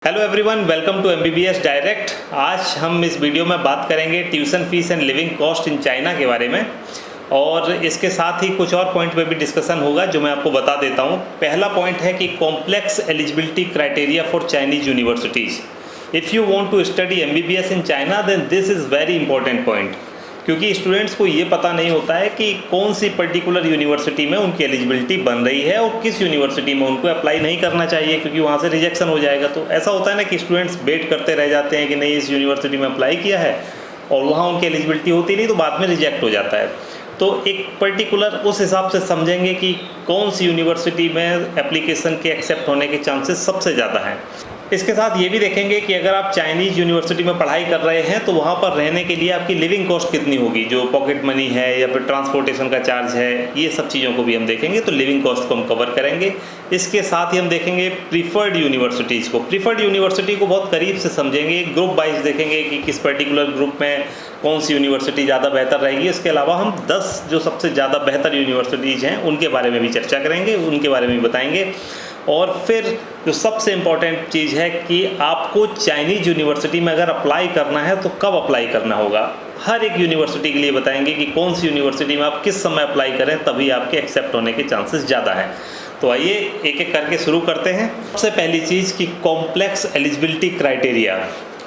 Hello everyone, welcome to MBBS direct. आज हम इस वीडियो में बात करेंगे tuition fees and living cost in China के बारे में, और इसके साथ ही कुछ और पॉइंट पे भी डिस्कशन होगा जो मैं आपको बता देता हूँ। पहला पॉइंट है कि complex eligibility criteria for Chinese universities. If you want to study MBBS in China then this is very important point, क्योंकि स्टूडेंट्स को ये पता नहीं होता है कि कौन सी पर्टिकुलर यूनिवर्सिटी में उनकी एलिजिबिलिटी बन रही है और किस यूनिवर्सिटी में उनको अप्लाई नहीं करना चाहिए, क्योंकि वहाँ से रिजेक्शन हो जाएगा। तो ऐसा होता है ना कि स्टूडेंट्स वेट करते रह जाते हैं कि नहीं, इस यूनिवर्सिटी में अप्लाई किया है और वहाँ उनकी एलिजिबिलिटी होती नहीं, तो बाद में रिजेक्ट हो जाता है। तो एक पर्टिकुलर उस हिसाब से समझेंगे कि कौन सी यूनिवर्सिटी में एप्लीकेशन के एक्सेप्ट होने के चांसेस सबसे ज़्यादा हैं। इसके साथ ये भी देखेंगे कि अगर आप चाइनीज़ यूनिवर्सिटी में पढ़ाई कर रहे हैं तो वहाँ पर रहने के लिए आपकी लिविंग कॉस्ट कितनी होगी, जो पॉकेट मनी है या फिर ट्रांसपोर्टेशन का चार्ज है, ये सब चीज़ों को भी हम देखेंगे। तो लिविंग कॉस्ट को हम कवर करेंगे। इसके साथ ही हम देखेंगे प्रीफर्ड यूनिवर्सिटीज़ को। प्रीफर्ड यूनिवर्सिटी को बहुत करीब से समझेंगे, ग्रुप वाइज देखेंगे कि किस पर्टिकुलर ग्रुप में कौन सी यूनिवर्सिटी ज़्यादा बेहतर रहेगी। इसके अलावा हम 10 जो सबसे ज़्यादा बेहतर यूनिवर्सिटीज़ हैं उनके बारे में भी चर्चा करेंगे, उनके बारे में भी बताएंगे। और फिर जो सबसे इम्पॉर्टेंट चीज़ है कि आपको चाइनीज़ यूनिवर्सिटी में अगर अप्लाई करना है तो कब अप्लाई करना होगा। हर एक यूनिवर्सिटी के लिए बताएंगे कि कौन सी यूनिवर्सिटी में आप किस समय अप्लाई करें, तभी आपके एक्सेप्ट होने के चांसेस ज़्यादा हैं। तो आइए एक एक करके शुरू करते हैं। सबसे पहली चीज़ कि कॉम्प्लेक्स एलिजिबिलिटी क्राइटेरिया।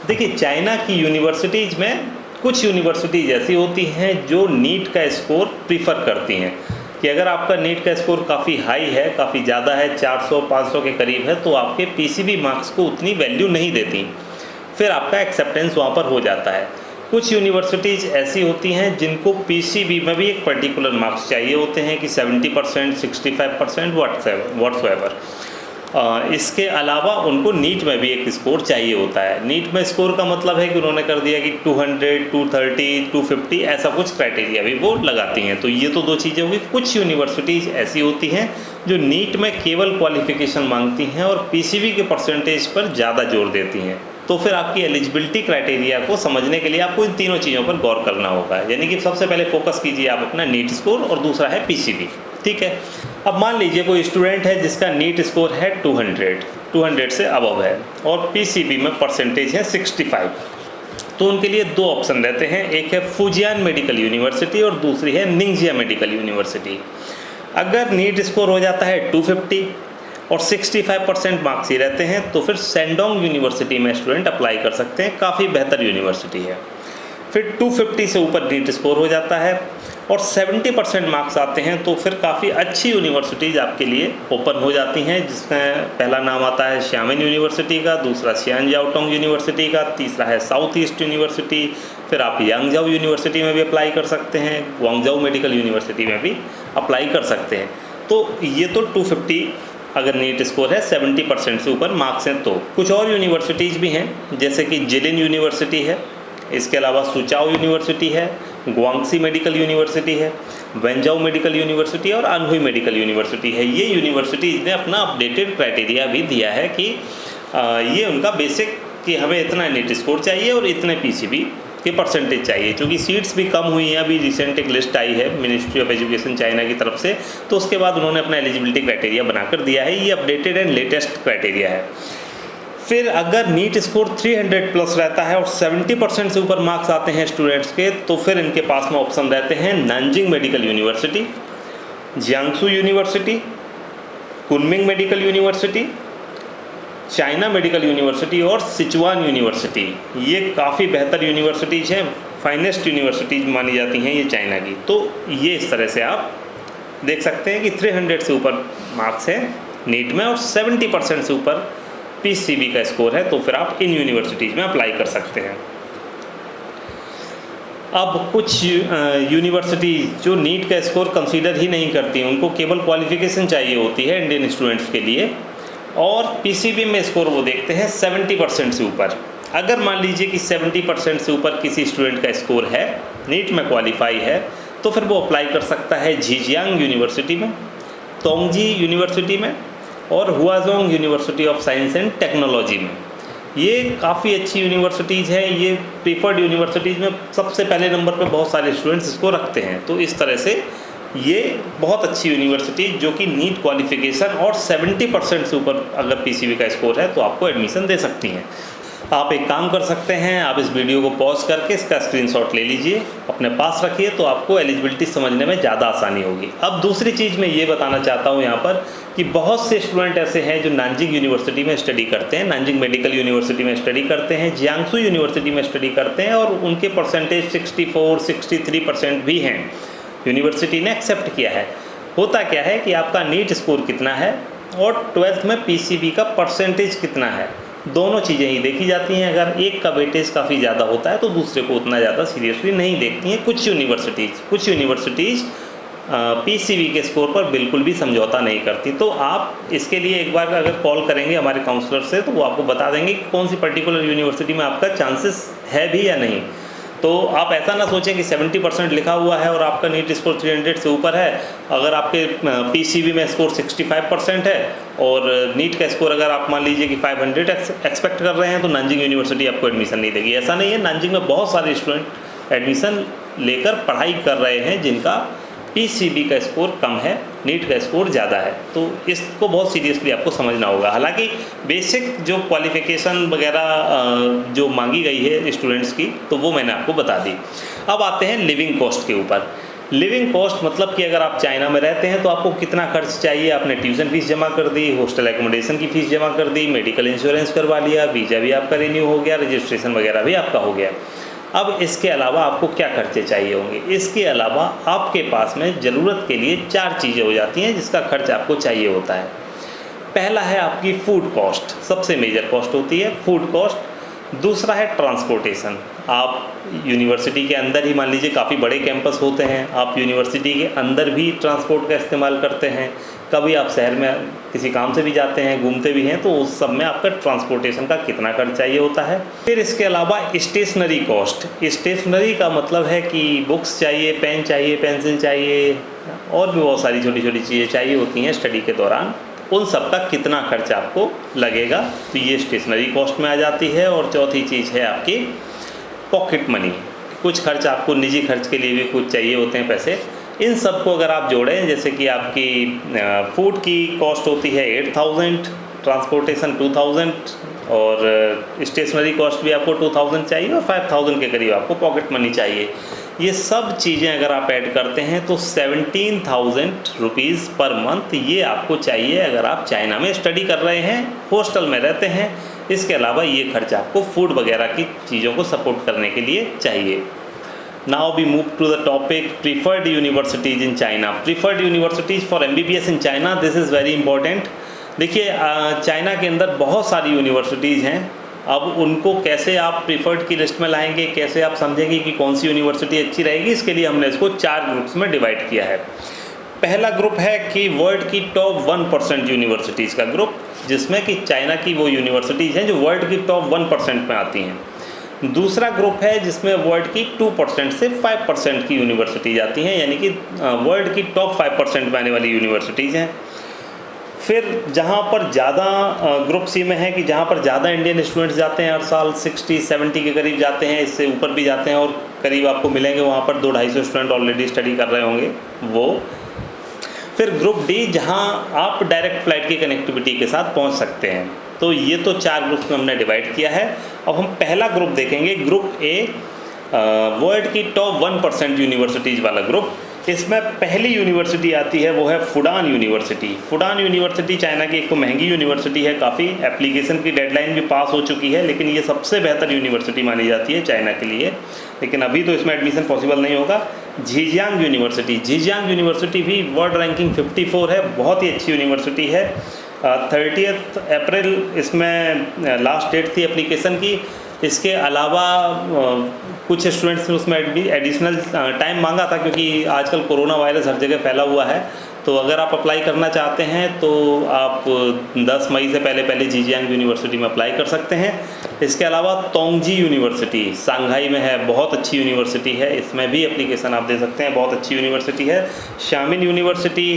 देखिए, चाइना की यूनिवर्सिटीज़ में कुछ यूनिवर्सिटीज़ ऐसी होती हैं जो नीट का स्कोर प्रीफर करती हैं कि अगर आपका नीट का स्कोर काफ़ी हाई है, काफ़ी ज़्यादा है, 400-500 के करीब है, तो आपके पीसीबी मार्क्स को उतनी वैल्यू नहीं देती, फिर आपका एक्सेप्टेंस वहाँ पर हो जाता है। कुछ यूनिवर्सिटीज़ ऐसी होती हैं जिनको पीसीबी में भी एक पर्टिकुलर मार्क्स चाहिए होते हैं कि 70%, 65% व्हाट्सएवर। इसके अलावा उनको नीट में भी एक स्कोर चाहिए होता है। नीट में स्कोर का मतलब है कि उन्होंने कर दिया कि 200, 230, 250 ऐसा कुछ क्राइटेरिया भी वो लगाती हैं। तो ये तो दो चीज़ें होगी। कुछ यूनिवर्सिटीज़ ऐसी होती हैं जो नीट में केवल क्वालिफिकेशन मांगती हैं और पीसीबी के परसेंटेज पर ज़्यादा जोर देती हैं। तो फिर आपकी एलिजिबिलिटी क्राइटेरिया को समझने के लिए आपको इन तीनों चीज़ों पर गौर करना होगा। यानी कि सबसे पहले फोकस कीजिए आप अपना नीट स्कोर, और दूसरा है पीसीबी। ठीक है। अब मान लीजिए कोई स्टूडेंट है जिसका नीट स्कोर है 200 से अबव है और पीसीबी में परसेंटेज है 65, तो उनके लिए दो ऑप्शन रहते हैं। एक है फुजियान मेडिकल यूनिवर्सिटी और दूसरी है निंगजिया मेडिकल यूनिवर्सिटी। अगर नीट स्कोर हो जाता है 250 और 65% मार्क्स ही रहते हैं तो फिर सेंडोंग यूनिवर्सिटी में स्टूडेंट अप्लाई कर सकते हैं, काफ़ी बेहतर यूनिवर्सिटी है। फिर 250 से ऊपर नीट स्कोर हो जाता है और 70% मार्क्स आते हैं तो फिर काफ़ी अच्छी यूनिवर्सिटीज़ आपके लिए ओपन हो जाती हैं, जिसमें पहला नाम आता है श्यामिन यूनिवर्सिटी का, दूसरा शियानजाओटोंग यूनिवर्सिटी का, तीसरा है साउथ ईस्ट यूनिवर्सिटी। फिर आप यांगजाओ यूनिवर्सिटी में भी अप्लाई कर सकते हैं, ग्वांगजाओ मेडिकल यूनिवर्सिटी में भी अप्लाई कर सकते हैं। तो ये तो 250 अगर नीट स्कोर है, 70% से ऊपर मार्क्स हैं। तो कुछ और यूनिवर्सिटीज़ भी हैं, जैसे कि जिलिन यूनिवर्सिटी है, इसके अलावा सुचाओ यूनिवर्सिटी है, ग्वांगसी मेडिकल यूनिवर्सिटी है, वेंजाओ मेडिकल यूनिवर्सिटी और अनहुई मेडिकल यूनिवर्सिटी है। ये यूनिवर्सिटीज़ ने अपना अपडेटेड क्राइटेरिया भी दिया है कि ये उनका बेसिक कि हमें इतना नीट स्कोर चाहिए और इतने पीसीबी के परसेंटेज चाहिए। क्योंकि सीट्स भी कम हुई हैं, अभी रिसेंट एक लिस्ट आई है मिनिस्ट्री ऑफ एजुकेशन चाइना की तरफ से, तो उसके बाद उन्होंने अपना एलिजिबिलिटी क्राइटेरिया बनाकर दिया है। ये अपडेटेड एंड लेटेस्ट क्राइटेरिया है। फिर अगर नीट स्कोर 300 प्लस रहता है और 70% से ऊपर मार्क्स आते हैं स्टूडेंट्स के, तो फिर इनके पास में ऑप्शन रहते हैं Nanjing medical university, Jiangsu university, Kunming medical university, China medical university और सिचुआन यूनिवर्सिटी। ये काफ़ी बेहतर यूनिवर्सिटीज़ हैं, फाइनेस्ट यूनिवर्सिटीज़ मानी जाती हैं ये चाइना की। तो ये इस तरह से आप देख सकते हैं कि 300 से ऊपर मार्क्स हैं नीट में और 70% से ऊपर पीसीबी का स्कोर है, तो फिर आप इन यूनिवर्सिटीज़ में अप्लाई कर सकते हैं। अब कुछ यूनिवर्सिटी जो नीट का स्कोर कंसीडर ही नहीं करती, उनको केवल क्वालिफिकेशन चाहिए होती है इंडियन स्टूडेंट्स के लिए, और पीसीबी में स्कोर वो देखते हैं 70% से ऊपर। अगर मान लीजिए कि 70% से ऊपर किसी स्टूडेंट का स्कोर है, नीट में क्वालिफाई है, तो फिर वो अप्लाई कर सकता है झिजियांग यूनिवर्सिटी में, तोंगजी यूनिवर्सिटी में और Huazhong university of science and technology में। ये काफ़ी अच्छी यूनिवर्सिटीज़ हैं। ये प्रीफर्ड यूनिवर्सिटीज़ में सबसे पहले नंबर पे बहुत सारे स्टूडेंट्स इसको रखते हैं। तो इस तरह से ये बहुत अच्छी यूनिवर्सिटी जो कि नीट क्वालिफिकेशन और 70% से ऊपर अगर पीसीबी का स्कोर है तो आपको एडमिशन दे सकती हैं। आप एक काम कर सकते हैं, आप इस वीडियो को पॉज करके इसका स्क्रीनशॉट ले लीजिए, अपने पास रखिए, तो आपको एलिजिबिलिटी समझने में ज़्यादा आसानी होगी। अब दूसरी चीज़ मैं ये बताना चाहता हूँ यहाँ पर कि बहुत से स्टूडेंट ऐसे हैं जो नानजिंग यूनिवर्सिटी में स्टडी करते हैं, नानजिंग मेडिकल यूनिवर्सिटी में स्टडी करते हैं, जियांगसू यूनिवर्सिटी में स्टडी करते हैं और उनके परसेंटेज 64-63% भी हैं। यूनिवर्सिटी ने एक्सेप्ट किया है। होता क्या है कि आपका नीट स्कोर कितना है और 12th में पीसीबी का परसेंटेज कितना है, दोनों चीज़ें ही देखी जाती हैं। अगर एक का वेटेज काफ़ी ज़्यादा होता है तो दूसरे को उतना ज़्यादा सीरियसली नहीं देखती हैं। कुछ यूनिवर्सिटीज़ पीसीबी के स्कोर पर बिल्कुल भी समझौता नहीं करती। तो आप इसके लिए एक बार अगर कॉल करेंगे हमारे काउंसलर से तो वो आपको बता देंगे कि कौन सी पर्टिकुलर यूनिवर्सिटी में आपका चांसेस है भी या नहीं। तो आप ऐसा ना सोचें कि 70% लिखा हुआ है और आपका नीट स्कोर 300 से ऊपर है। अगर आपके पीसीबी में स्कोर 65% है और नीट का स्कोर अगर आप मान लीजिए कि 500 एक्सपेक्ट कर रहे हैं तो नानजिंग यूनिवर्सिटी आपको एडमिशन नहीं देगी। ऐसा नहीं है, नानजिंग में बहुत सारे स्टूडेंट एडमिशन लेकर पढ़ाई कर रहे हैं जिनका पीसीबी का स्कोर कम है, नीट का स्कोर ज़्यादा है। तो इसको बहुत सीरियसली आपको समझना होगा। हालांकि बेसिक जो क्वालिफ़िकेशन वगैरह जो मांगी गई है स्टूडेंट्स की तो वो मैंने आपको बता दी। अब आते हैं लिविंग कॉस्ट के ऊपर। लिविंग कॉस्ट मतलब कि अगर आप चाइना में रहते हैं तो आपको कितना खर्च चाहिए। आपने ट्यूशन फीस जमा कर दी, हॉस्टल एकोमोडेशन की फ़ीस जमा कर दी, मेडिकल इंश्योरेंस करवा लिया, वीज़ा भी आपका रिन्यू हो गया, रजिस्ट्रेशन वगैरह भी आपका हो गया। अब इसके अलावा आपको क्या खर्चे चाहिए होंगे। इसके अलावा आपके पास में ज़रूरत के लिए 4 चीज़ें हो जाती हैं जिसका खर्च आपको चाहिए होता है। पहला है आपकी फ़ूड कॉस्ट, सबसे मेजर कॉस्ट होती है फूड कॉस्ट। दूसरा है ट्रांसपोर्टेशन। आप यूनिवर्सिटी के अंदर ही मान लीजिए काफ़ी बड़े कैंपस होते हैं, आप यूनिवर्सिटी के अंदर भी ट्रांसपोर्ट का इस्तेमाल करते हैं। कभी आप शहर में किसी काम से भी जाते हैं, घूमते भी हैं, तो उस सब में आपका ट्रांसपोर्टेशन का कितना खर्च चाहिए होता है। फिर इसके अलावा स्टेशनरी कॉस्ट। स्टेशनरी का मतलब है कि बुक्स चाहिए, पेन चाहिए, पेंसिल चाहिए और भी बहुत सारी छोटी छोटी चीज़ें चाहिए होती हैं स्टडी के दौरान। उन सब का कितना खर्च आपको लगेगा, तो ये स्टेशनरी कॉस्ट में आ जाती है। और चौथी चीज़ है आपकी पॉकेट मनी। कुछ खर्च आपको निजी खर्च के लिए भी कुछ चाहिए होते हैं पैसे। इन सब को अगर आप जोड़ें, जैसे कि आपकी फूड की कॉस्ट होती है 8000, ट्रांसपोर्टेशन 2000 और स्टेशनरी कॉस्ट भी आपको 2000 चाहिए और 5000 के करीब आपको पॉकेट मनी चाहिए। ये सब चीज़ें अगर आप ऐड करते हैं तो 17,000 रुपीज़ पर मंथ ये आपको चाहिए अगर आप चाइना में स्टडी कर रहे हैं, हॉस्टल में रहते हैं। इसके अलावा ये खर्च आपको फूड वगैरह की चीज़ों को सपोर्ट करने के लिए चाहिए। Now we move to the topic preferred universities in China. Preferred universities for MBBS in China, this is very important. देखिए चाइना के अंदर बहुत सारी यूनिवर्सिटीज़ हैं। अब उनको कैसे आप प्रीफर्ड की लिस्ट में लाएंगे, कैसे आप समझेंगे कि कौन सी यूनिवर्सिटी अच्छी रहेगी, इसके लिए हमने इसको 4 ग्रुप्स में डिवाइड किया है। पहला ग्रुप है कि वर्ल्ड की टॉप 1% यूनिवर्सिटीज़ का ग्रुप, जिसमें कि चाइना की वो यूनिवर्सिटीज़ हैं जो वर्ल्ड की टॉप 1% में आती हैं। दूसरा ग्रुप है जिसमें वर्ल्ड की 2% से 5% की यूनिवर्सिटीज़ आती हैं, यानी कि वर्ल्ड की टॉप 5% में आने वाली यूनिवर्सिटीज़ हैं। फिर जहाँ पर ज़्यादा ग्रुप सी में है कि जहाँ पर ज़्यादा इंडियन स्टूडेंट्स जाते हैं, हर साल 60-70 के करीब जाते हैं, इससे ऊपर भी जाते हैं और करीब आपको मिलेंगे वहाँ पर 200-250 स्टूडेंट ऑलरेडी स्टडी कर रहे होंगे वो। फिर ग्रुप डी, जहाँ आप डायरेक्ट फ़्लाइट की कनेक्टिविटी के साथ पहुँच सकते हैं। तो ये तो 4 ग्रुप्स में हमने डिवाइड किया है। अब हम पहला ग्रुप देखेंगे, ग्रुप ए, वर्ल्ड की टॉप 1% यूनिवर्सिटीज़ वाला ग्रुप। इसमें पहली यूनिवर्सिटी आती है वो है Fudan university. Fudan university China की एक तो महंगी यूनिवर्सिटी है काफ़ी, एप्लीकेशन की डेडलाइन भी पास हो चुकी है, लेकिन ये सबसे बेहतर यूनिवर्सिटी मानी जाती है चाइना के लिए। लेकिन अभी तो इसमें एडमिशन पॉसिबल नहीं होगा। झीजियांग यूनिवर्सिटी, झीजियांग यूनिवर्सिटी भी वर्ल्ड रैंकिंग 54 है, बहुत ही अच्छी यूनिवर्सिटी है। 30 अप्रैल इसमें लास्ट डेट थी एप्लीकेशन की। इसके अलावा कुछ स्टूडेंट्स ने उसमें एडिशनल टाइम मांगा था, क्योंकि आजकल कोरोना वायरस हर जगह फैला हुआ है। तो अगर आप अप्लाई करना चाहते हैं तो आप 10 मई से पहले झीजियांग यूनिवर्सिटी में अप्लाई कर सकते हैं। इसके अलावा तोंगजी यूनिवर्सिटी सांघाई में है, बहुत अच्छी यूनिवर्सिटी है, इसमें भी एप्लीकेशन आप दे सकते हैं, बहुत अच्छी यूनिवर्सिटी है। शामिन यूनिवर्सिटी,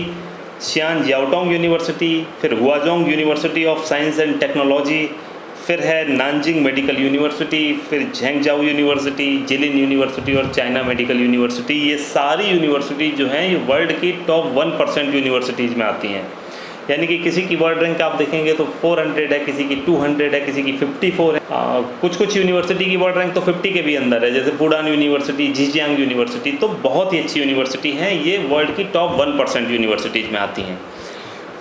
शियान जियाओटोंग यूनिवर्सिटी, फिर Huazhong university of science and technology, फिर है नानजिंग मेडिकल यूनिवर्सिटी, फिर झेंगजाओ यूनिवर्सिटी, जिलिन यूनिवर्सिटी और चाइना मेडिकल यूनिवर्सिटी। ये सारी यूनिवर्सिटी जो हैं ये वर्ल्ड की टॉप 1% यूनिवर्सिटीज़ में आती हैं। यानी कि किसी की वर्ल्ड रैंक आप देखेंगे तो 400 है, किसी की 200 है, किसी की 54 है। कुछ यूनिवर्सिटी की वर्ल्ड रैंक तो 50 के भी अंदर है, जैसे फुडान यूनिवर्सिटी, झिंजियांग यूनिवर्सिटी, तो बहुत ही अच्छी यूनिवर्सिटी हैं। ये वर्ल्ड की टॉप 1% यूनिवर्सिटीज़ में आती हैं।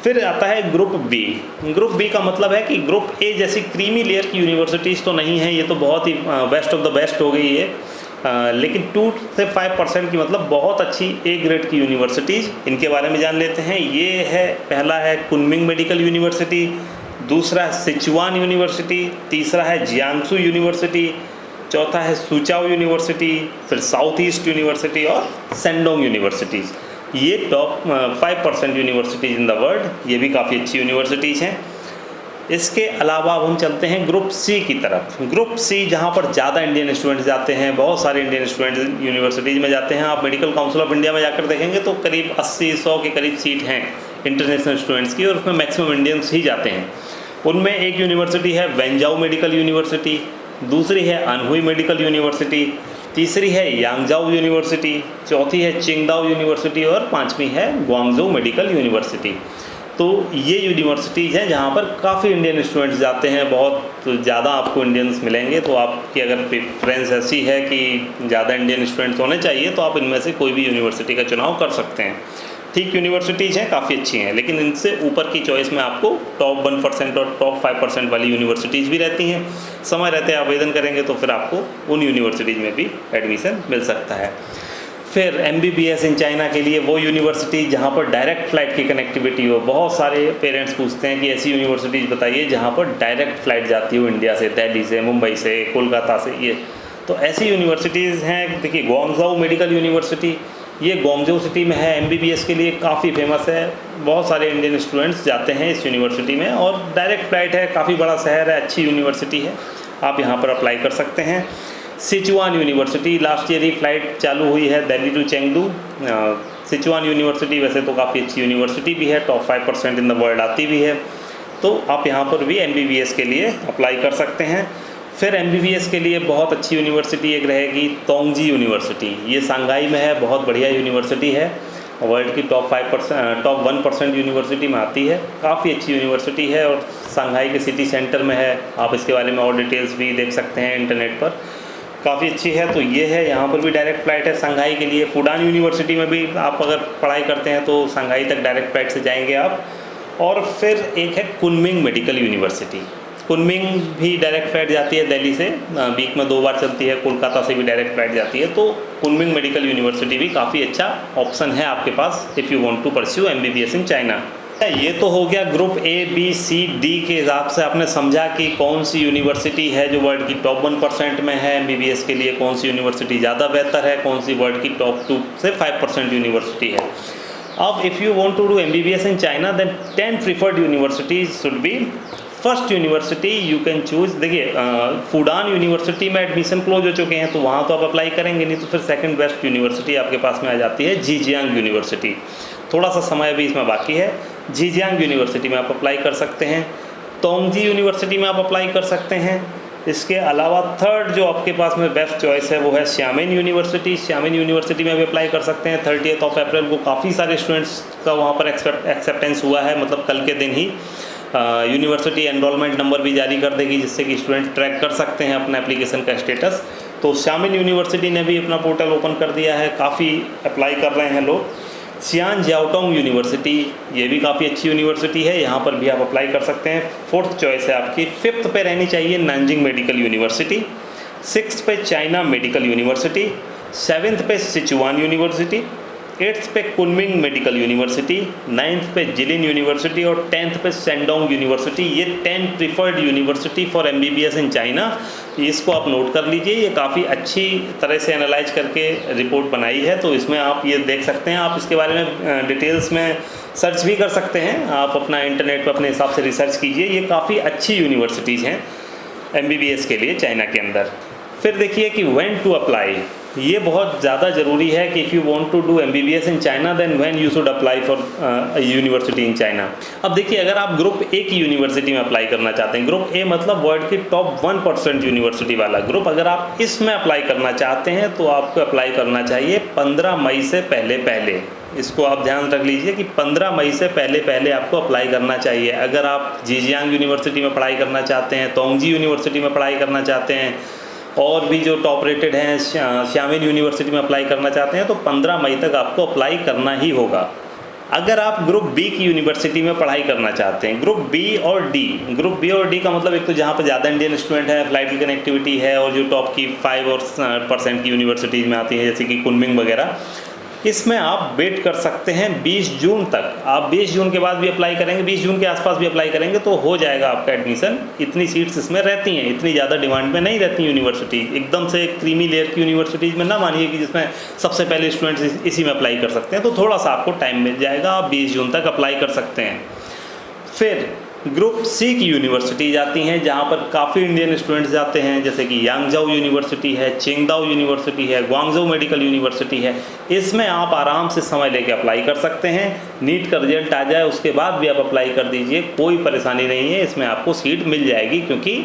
फिर आता है ग्रुप बी। ग्रुप बी का मतलब है कि ग्रुप ए जैसी क्रीमी लेयर की यूनिवर्सिटीज़ तो नहीं है, ये तो बहुत ही बेस्ट ऑफ द बेस्ट हो गई है, लेकिन 2 से 5% की मतलब बहुत अच्छी ए ग्रेड की यूनिवर्सिटीज़, इनके बारे में जान लेते हैं। ये है, पहला है कुनमिंग मेडिकल यूनिवर्सिटी, दूसरा है सिचुआन यूनिवर्सिटी, तीसरा है जियांगसू यूनिवर्सिटी, चौथा है सुचाओ यूनिवर्सिटी, फिर साउथ ईस्ट यूनिवर्सिटी और सेंडोंग यूनिवर्सिटीज़। ये top 5% universities in the world, ये भी काफ़ी अच्छी यूनिवर्सिटीज़ हैं। इसके अलावा अब हम चलते हैं ग्रुप सी की तरफ। ग्रुप सी जहाँ पर ज़्यादा इंडियन स्टूडेंट्स जाते हैं, बहुत सारे इंडियन स्टूडेंट्स यूनिवर्सिटीज़ में जाते हैं। आप मेडिकल काउंसिल ऑफ इंडिया में जाकर देखेंगे तो करीब 80-100 के करीब सीट हैं इंटरनेशनल स्टूडेंट्स की, और उसमें मैक्सिमम इंडियंस ही जाते हैं। उनमें एक यूनिवर्सिटी है वेंजाओ मेडिकल यूनिवर्सिटी, दूसरी है अनहुई मेडिकल यूनिवर्सिटी, तीसरी है यांगजाओ यूनिवर्सिटी, चौथी है चिंगदाओ यूनिवर्सिटी और पांचवी है ग्वांगझोउ मेडिकल यूनिवर्सिटी। तो ये यूनिवर्सिटीज़ हैं जहाँ पर काफ़ी इंडियन स्टूडेंट्स जाते हैं, बहुत ज़्यादा आपको इंडियंस मिलेंगे। तो आपकी अगर प्रेफरेंस ऐसी है कि ज़्यादा इंडियन स्टूडेंट्स होने चाहिए तो आप इनमें से कोई भी यूनिवर्सिटी का चुनाव कर सकते हैं। ठीक यूनिवर्सिटीज़ हैं, काफ़ी अच्छी हैं, लेकिन इनसे ऊपर की चॉइस में आपको टॉप 1% और टॉप 5% वाली यूनिवर्सिटीज़ भी रहती हैं। समय रहते आवेदन करेंगे तो फिर आपको उन यूनिवर्सिटीज़ में भी एडमिशन मिल सकता है। फिर MBBS इन चाइना के लिए वो यूनिवर्सिटी जहाँ पर डायरेक्ट फ़्लाइट की कनेक्टिविटी हो। बहुत सारे पेरेंट्स पूछते हैं कि ऐसी यूनिवर्सिटीज़ बताइए जहाँ पर डायरेक्ट फ़्लाइट जाती हो इंडिया से, दिल्ली से, मुंबई से, कोलकाता से। ये तो ऐसी यूनिवर्सिटीज़ हैं। देखिए ग्वांगझोउ मेडिकल यूनिवर्सिटी, ये ग्वांगझोउ सिटी में है, MBBS के लिए काफ़ी फेमस है। बहुत सारे इंडियन स्टूडेंट्स जाते हैं इस यूनिवर्सिटी में, और डायरेक्ट फ़्लाइट है, काफ़ी बड़ा शहर है, अच्छी यूनिवर्सिटी है, आप यहाँ पर अप्लाई कर सकते हैं। सिचुआन यूनिवर्सिटी, लास्ट ईयर ही फ़्लाइट चालू हुई है Delhi to Chengdu. Sichuan university वैसे तो काफ़ी अच्छी यूनिवर्सिटी भी है, टॉप 5% इन द वर्ल्ड आती भी है, तो आप यहाँ पर भी MBBS के लिए अप्लाई कर सकते हैं। फिर MBBS के लिए बहुत अच्छी यूनिवर्सिटी एक रहेगी तोंगजी यूनिवर्सिटी। ये सांघाई में है, बहुत बढ़िया यूनिवर्सिटी है, वर्ल्ड की टॉप 1% यूनिवर्सिटी में आती है, काफ़ी अच्छी यूनिवर्सिटी है और सांघाई के सिटी सेंटर में है। आप इसके बारे में और डिटेल्स भी देख सकते हैं इंटरनेट पर, काफ़ी अच्छी है। तो ये है, यहाँ पर भी डायरेक्ट फ़्लाइट है सांघाई के लिए। फुडान यूनिवर्सिटी में भी आप अगर पढ़ाई करते हैं तो सांघाई तक डायरेक्ट फ़्लाइट से जाएंगे आप। और फिर एक है कुनमिंग मेडिकल यूनिवर्सिटी। कुनमिंग भी डायरेक्ट फ़्लाइट जाती है दिल्ली से, वीक में 2 बार चलती है, कोलकाता से भी डायरेक्ट फ़्लाइट जाती है। तो कुनमिंग मेडिकल यूनिवर्सिटी भी काफ़ी अच्छा ऑप्शन है आपके पास if you want to pursue MBBS in China. ये तो हो गया group A, B, C, D के हिसाब से आपने समझा कि कौन सी यूनिवर्सिटी है जो वर्ल्ड की टॉप 1% में है। MBBS के लिए कौन सी यूनिवर्सिटी ज़्यादा बेहतर है, कौन सी वर्ल्ड की टॉप 2 से 5% यूनिवर्सिटी है। अब if you want to do MBBS in China then 10 preferred universities should be. First university you can choose, देखिए फुडान यूनिवर्सिटी में एडमिशन क्लोज हो चुके हैं तो वहाँ तो आप अप्लाई करेंगे नहीं, तो फिर सेकंड बेस्ट यूनिवर्सिटी आपके पास में आ जाती है झिंजियांग यूनिवर्सिटी। थोड़ा सा समय भी इसमें बाकी है। झिंजियांग यूनिवर्सिटी में आप अप्लाई कर सकते हैं, तोंगजी यूनिवर्सिटी में आप अप्लाई कर सकते हैं। इसके अलावा थर्ड जो आपके पास में बेस्ट चॉइस है वो है श्यामिन यूनिवर्सिटी। श्यामिन यूनिवर्सिटी में भी अप्लाई कर सकते हैं। 30 अप्रैल को काफ़ी सारे स्टूडेंट्स का वहाँ पर एक्सेप्टेंस हुआ है, मतलब कल के दिन ही यूनिवर्सिटी एनरोलमेंट नंबर भी जारी कर देगी जिससे कि स्टूडेंट ट्रैक कर सकते हैं अपना एप्लीकेशन का स्टेटस। तो श्यामिन यूनिवर्सिटी ने भी अपना पोर्टल ओपन कर दिया है, काफ़ी अप्लाई कर रहे हैं लोग। सियान जियाओटोंग यूनिवर्सिटी, ये भी काफ़ी अच्छी यूनिवर्सिटी है, यहाँ पर भी आप अप्लाई कर सकते हैं। फोर्थ चॉइस है आपकी। फिफ्थ पे रहनी चाहिए नानजिंग मेडिकल यूनिवर्सिटी, 6th पे चाइना मेडिकल यूनिवर्सिटी, 7th पे सिचुआन यूनिवर्सिटी, 8th पे कुनमिंग मेडिकल यूनिवर्सिटी, 9th पे जिलिन यूनिवर्सिटी और 10th पे सेंडोंग यूनिवर्सिटी। ये 10 preferred university for MBBS in China. इसको आप नोट कर लीजिए, ये काफ़ी अच्छी तरह से एनालाइज करके रिपोर्ट बनाई है, तो इसमें आप ये देख सकते हैं। आप इसके बारे में डिटेल्स में सर्च भी कर सकते हैं, आप अपना इंटरनेट पर अपने हिसाब से रिसर्च कीजिए। ये काफ़ी अच्छी यूनिवर्सिटीज़ हैं MBBS के लिए चाइना के अंदर। फिर देखिए कि व्हेन टू अप्लाई। ये बहुत ज़्यादा ज़रूरी है कि if you want to do MBBS in China then when you should apply for university in China. अब देखिए, अगर आप ग्रुप ए की यूनिवर्सिटी में अप्लाई करना चाहते हैं, ग्रुप ए मतलब वर्ल्ड की टॉप 1% यूनिवर्सिटी वाला ग्रुप, अगर आप इसमें अप्लाई करना चाहते हैं तो आपको अप्लाई करना चाहिए 15 मई से पहले। इसको आप ध्यान रख लीजिए कि 15 मई से पहले आपको अप्लाई करना चाहिए। अगर आप जीजियांग यूनिवर्सिटी में पढ़ाई करना चाहते हैं, तोंगजी यूनिवर्सिटी में पढ़ाई करना चाहते हैं, और भी जो टॉप रेटेड हैं श्यामिन यूनिवर्सिटी में अप्लाई करना चाहते हैं, तो 15 मई तक आपको अप्लाई करना ही होगा। अगर आप ग्रुप बी की यूनिवर्सिटी में पढ़ाई करना चाहते हैं, ग्रुप बी और डी का मतलब एक तो जहाँ पर ज़्यादा इंडियन स्टूडेंट है, फ्लाइट की कनेक्टिविटी है, और जो टॉप की 5% की यूनिवर्सिटीज़ में आती हैं जैसे कि कुनमिंग वगैरह, इसमें आप वेट कर सकते हैं 20 जून तक। आप 20 जून के बाद भी अप्लाई करेंगे, 20 जून के आसपास भी अप्लाई करेंगे तो हो जाएगा आपका एडमिशन। इतनी सीट्स इसमें रहती हैं, इतनी ज़्यादा डिमांड में नहीं रहती यूनिवर्सिटी। एकदम से क्रीमी लेयर की यूनिवर्सिटीज़ में ना मानिए कि जिसमें सबसे पहले स्टूडेंट्स इसी में अप्लाई कर सकते हैं, तो थोड़ा सा आपको टाइम मिल जाएगा, आप 20 जून तक अप्लाई कर सकते हैं। फिर ग्रुप सी की यूनिवर्सिटी जाती हैं जहाँ पर काफ़ी इंडियन स्टूडेंट्स जाते हैं, जैसे कि यांगजाओ यूनिवर्सिटी है, चिंगदाओ यूनिवर्सिटी है, ग्वांगझो मेडिकल यूनिवर्सिटी है। इसमें आप आराम से समय लेके अप्लाई कर सकते हैं। नीट का रिजल्ट आ जाए उसके बाद भी आप अप्लाई कर दीजिए, कोई परेशानी नहीं है, इसमें आपको सीट मिल जाएगी, क्योंकि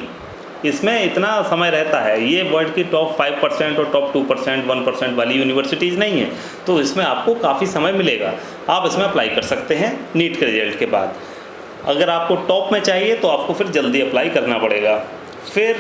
इसमें इतना समय रहता है। ये वर्ल्ड की टॉप 5% और टॉप 2%, 1% वाली यूनिवर्सिटीज़ नहीं है, तो इसमें आपको काफ़ी समय मिलेगा। आप इसमें अप्लाई कर सकते हैं नीट के रिजल्ट के बाद। अगर आपको टॉप में चाहिए तो आपको फिर जल्दी अप्लाई करना पड़ेगा। फिर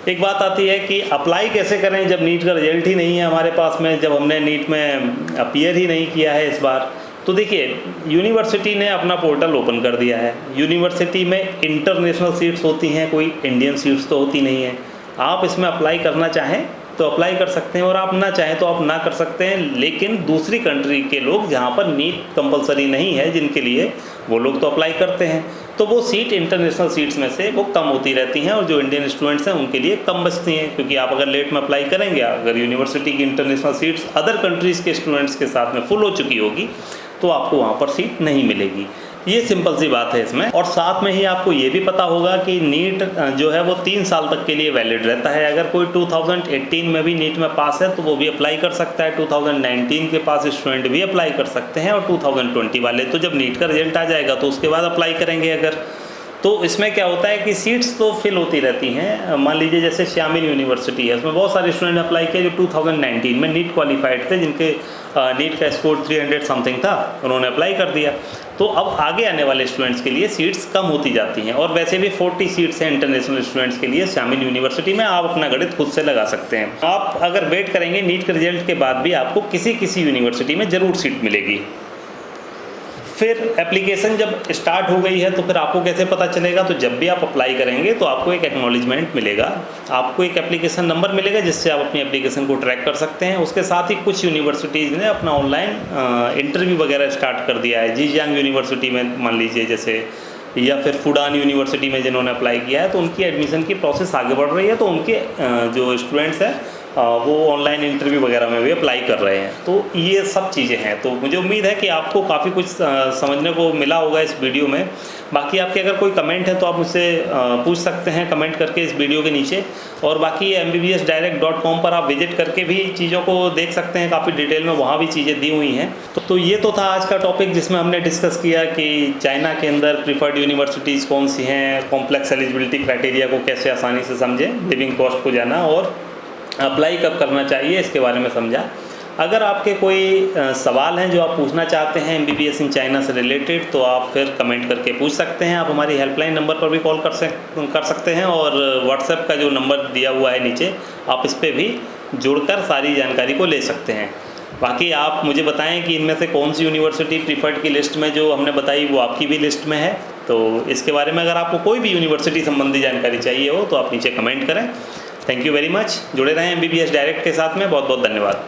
एक बात आती है कि अप्लाई कैसे करें जब नीट का रिजल्ट ही नहीं है हमारे पास में, जब हमने नीट में अपीयर ही नहीं किया है इस बार। तो देखिए, यूनिवर्सिटी ने अपना पोर्टल ओपन कर दिया है। यूनिवर्सिटी में इंटरनेशनल सीट्स होती हैं, कोई इंडियन सीट्स तो होती नहीं है। आप इसमें अप्लाई करना चाहें तो अप्लाई कर सकते हैं, और आप ना चाहें तो आप ना कर सकते हैं। लेकिन दूसरी कंट्री के लोग जहाँ पर नीट कंपलसरी नहीं है जिनके लिए, वो लोग तो अप्लाई करते हैं, तो वो सीट इंटरनेशनल सीट्स में से वो कम होती रहती हैं, और जो इंडियन स्टूडेंट्स हैं उनके लिए कम बचती हैं। क्योंकि आप अगर लेट में अप्लाई करेंगे, अगर यूनिवर्सिटी की इंटरनेशनल सीट्स अदर कंट्रीज़ के स्टूडेंट्स के साथ में फुल हो चुकी होगी, तो आपको वहाँ पर सीट नहीं मिलेगी। ये सिंपल सी बात है इसमें। और साथ में ही आपको ये भी पता होगा कि नीट जो है वो 3 साल तक के लिए वैलिड रहता है। अगर कोई 2018 में भी नीट में पास है तो वो भी अप्लाई कर सकता है, 2019 के पास स्टूडेंट भी अप्लाई कर सकते हैं, और 2020 वाले तो जब नीट का रिजल्ट आ जाएगा तो उसके बाद अप्लाई करेंगे। अगर तो इसमें क्या होता है कि सीट्स तो फिल होती रहती हैं। मान लीजिए जैसे श्यामिन यूनिवर्सिटी है, उसमें बहुत सारे स्टूडेंट अप्लाई किए जो 2019 में नीट क्वालिफाइड थे, जिनके नीट का स्कोर 300 समथिंग था, उन्होंने अप्लाई कर दिया। तो अब आगे आने वाले स्टूडेंट्स के लिए सीट्स कम होती जाती हैं, और वैसे भी 40 सीट्स हैं इंटरनेशनल स्टूडेंट्स के लिए श्यामिन यूनिवर्सिटी में। आप अपना गणित खुद से लगा सकते हैं। आप अगर वेट करेंगे नीट के रिजल्ट के बाद भी आपको किसी यूनिवर्सिटी में ज़रूर सीट मिलेगी। फिर एप्लीकेशन जब स्टार्ट हो गई है तो फिर आपको कैसे पता चलेगा? तो जब भी आप अप्लाई करेंगे तो आपको एक एक्नॉलेजमेंट मिलेगा, आपको एक एप्लीकेशन नंबर मिलेगा जिससे आप अपनी एप्लीकेशन को ट्रैक कर सकते हैं। उसके साथ ही कुछ यूनिवर्सिटीज़ ने अपना ऑनलाइन इंटरव्यू वगैरह स्टार्ट कर दिया है। जीजियांग यूनिवर्सिटी में मान लीजिए जैसे, या फिर फुडान यूनिवर्सिटी में जिन्होंने अप्लाई किया है, तो उनकी एडमिशन की प्रोसेस आगे बढ़ रही है। तो उनके जो स्टूडेंट्स हैं वो ऑनलाइन इंटरव्यू वगैरह में भी अप्लाई कर रहे हैं। तो ये सब चीज़ें हैं। तो मुझे उम्मीद है कि आपको काफ़ी कुछ समझने को मिला होगा इस वीडियो में। बाकी आपके अगर कोई कमेंट है तो आप मुझसे पूछ सकते हैं कमेंट करके इस वीडियो के नीचे। और बाकी mbbsdirect.com पर आप विजिट करके भी चीज़ों को देख सकते हैं, काफ़ी डिटेल में वहाँ भी चीज़ें दी हुई हैं। तो ये तो था आज का टॉपिक जिसमें हमने डिस्कस किया कि चाइना के अंदर प्रीफर्ड यूनिवर्सिटीज़ कौन सी हैं, कॉम्प्लेक्स एलिजिबिलिटी क्राइटेरिया को कैसे आसानी से समझें, लिविंग कॉस्ट को जाना, और अप्लाई कब करना चाहिए इसके बारे में समझा। अगर आपके कोई सवाल हैं जो आप पूछना चाहते हैं MBBS इन चाइना से रिलेटेड, तो आप फिर कमेंट करके पूछ सकते हैं। आप हमारी हेल्पलाइन नंबर पर भी कॉल कर सकते हैं, और व्हाट्सएप का जो नंबर दिया हुआ है नीचे, आप इस पर भी जुड़कर सारी जानकारी को ले सकते हैं। बाकी आप मुझे बताएं कि इनमें से कौन सी यूनिवर्सिटी प्रीफर्ड की लिस्ट में जो हमने बताई वो आपकी भी लिस्ट में है। तो इसके बारे में अगर आपको कोई भी यूनिवर्सिटी संबंधी जानकारी चाहिए हो तो आप नीचे कमेंट करें। Thank you very much. जुड़े रहें MBBS डायरेक्ट के साथ में। बहुत बहुत धन्यवाद।